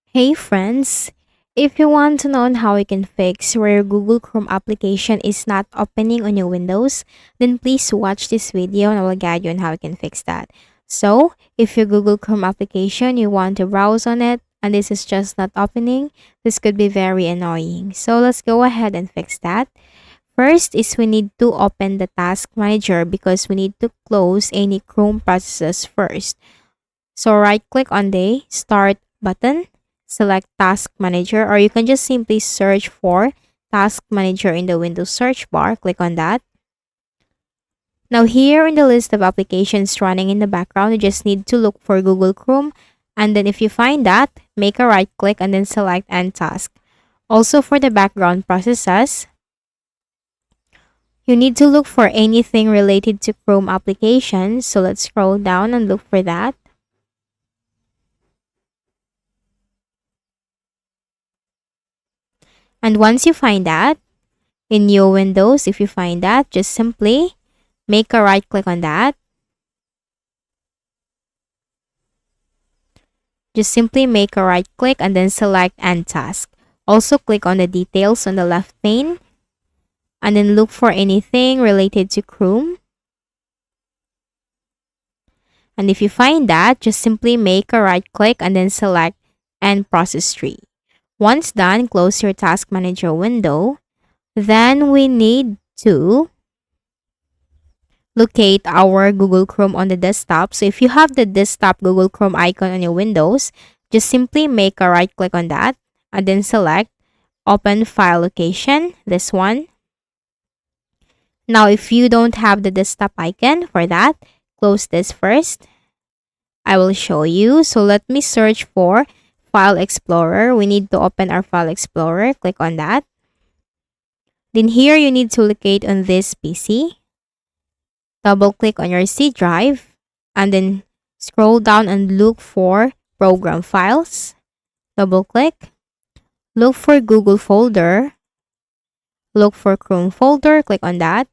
Hey friends, if you want to know on how you can fix where your Google Chrome application is not opening on your Windows, then please watch this video and I will guide you on how you can fix that. So, if your Google Chrome application you want to browse on it and this is just not opening, this could be very annoying. So, let's go ahead and fix that. First is we need to open the task manager because we need to close any Chrome processes first. So right click on the start button, select task manager, or you can just simply search for task manager in the Windows search bar. Click on that. Now here in the list of applications running in the background, you just need to look for Google Chrome. And then if you find that, make a right click and then select end task. Also for the background processes, you need to look for anything related to Chrome applications. So let's scroll down and look for that. And once you find that, in your Windows, if you find that, just simply make a right click on that. Just simply make a right click and then select End Task. Also click on the details on the left pane and then look for anything related to Chrome. And if you find that, just simply make a right click and then select End Process Tree. Once done, close your Task Manager window. Then we need to locate our Google Chrome on the desktop. So if you have the desktop Google Chrome icon on your Windows, just simply make a right click on that and then select Open File Location, this one. Now, if you don't have the desktop icon for that, close this first. I will show you. So let me search for File Explorer. We need to open our File Explorer. Click on that. Then here you need to locate on this PC. Double click on your C drive and then scroll down and look for program files. Double click. Look for Google folder. Look for Chrome folder. Click on that.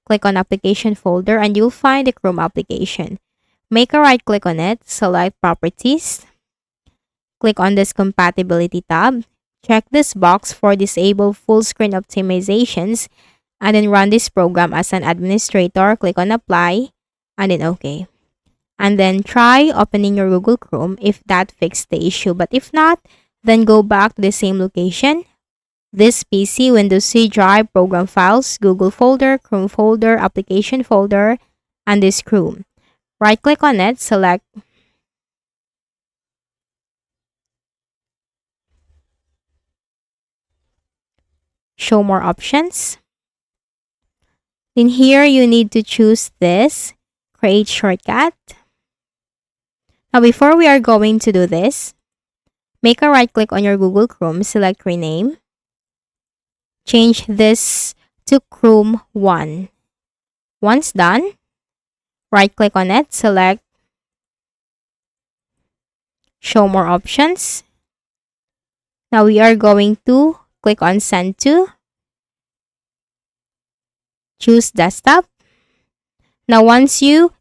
Click on application folder and you'll find the Chrome application. Make a right click on it. Select properties. Click on this compatibility tab. Check this box for disable full screen optimizations and then run this program as an administrator. Click on apply and then OK. And then try opening your Google Chrome if that fixed the issue. But if not, then go back to the same location. This PC, Windows C drive, program files, Google folder, Chrome folder, application folder, and this Chrome. Right click on it, select show more options. In here, you need to choose this, create shortcut. Now, before we are going to do this, make a right click on your Google Chrome, select rename. Change this to Chrome 1. Once done, right click on it, select show more options. Now we are going to click on send to. Choose desktop. Now once you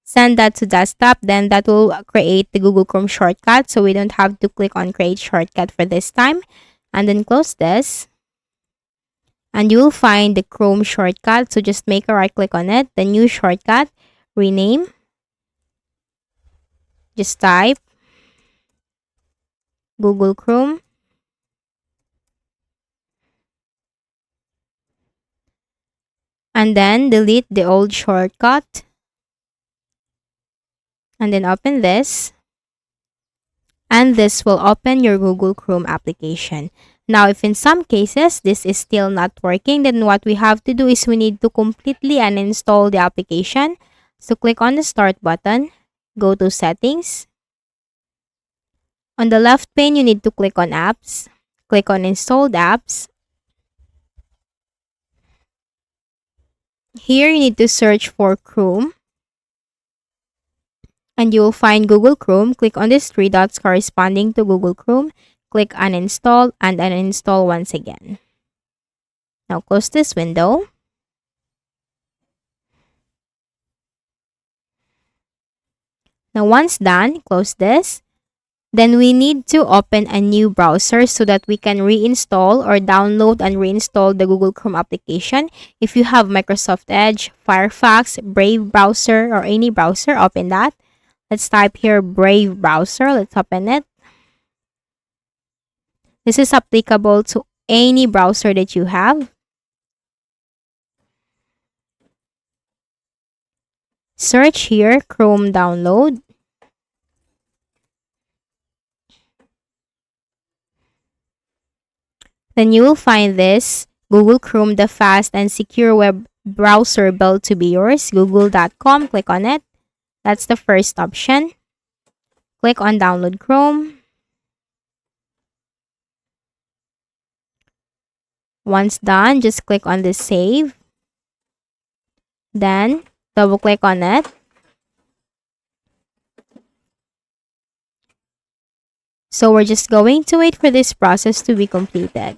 send that to desktop, then that will create the Google Chrome shortcut. So we don't have to click on create shortcut for this time. And then close this. And you will find the Chrome shortcut. So just make a right click on it. The new shortcut, rename. Just type Google Chrome. And then delete the old shortcut. And then open this. And this will open your Google Chrome application. Now, if in some cases this is still not working, then what we have to do is we need to completely uninstall the application. So click on the start button, go to settings. On the left pane, you need to click on apps. Click on installed apps. Here you need to search for Chrome. And you will find Google Chrome. Click on these three dots corresponding to Google Chrome. Click uninstall and uninstall once again. Now close this window. Now once done, close this. Then we need to open a new browser so that we can reinstall or download and reinstall the Google Chrome application. If you have Microsoft Edge, Firefox, Brave browser, or any browser, open that. Let's type here Brave browser. Let's open it. This is applicable to any browser that you have. Search here Chrome download. Then you will find this Google Chrome, the fast and secure web browser built to be yours, google.com. Click on it. That's the first option. Click on download Chrome. Once done, just click on the save. Then double click on it. So we're just going to wait for this process to be completed.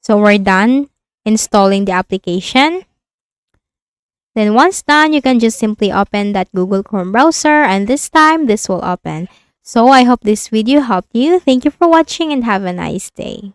So we're done installing the application. Then once done, you can just simply open that Google Chrome browser, and this time this will open. So I hope this video helped you. Thank you for watching and have a nice day.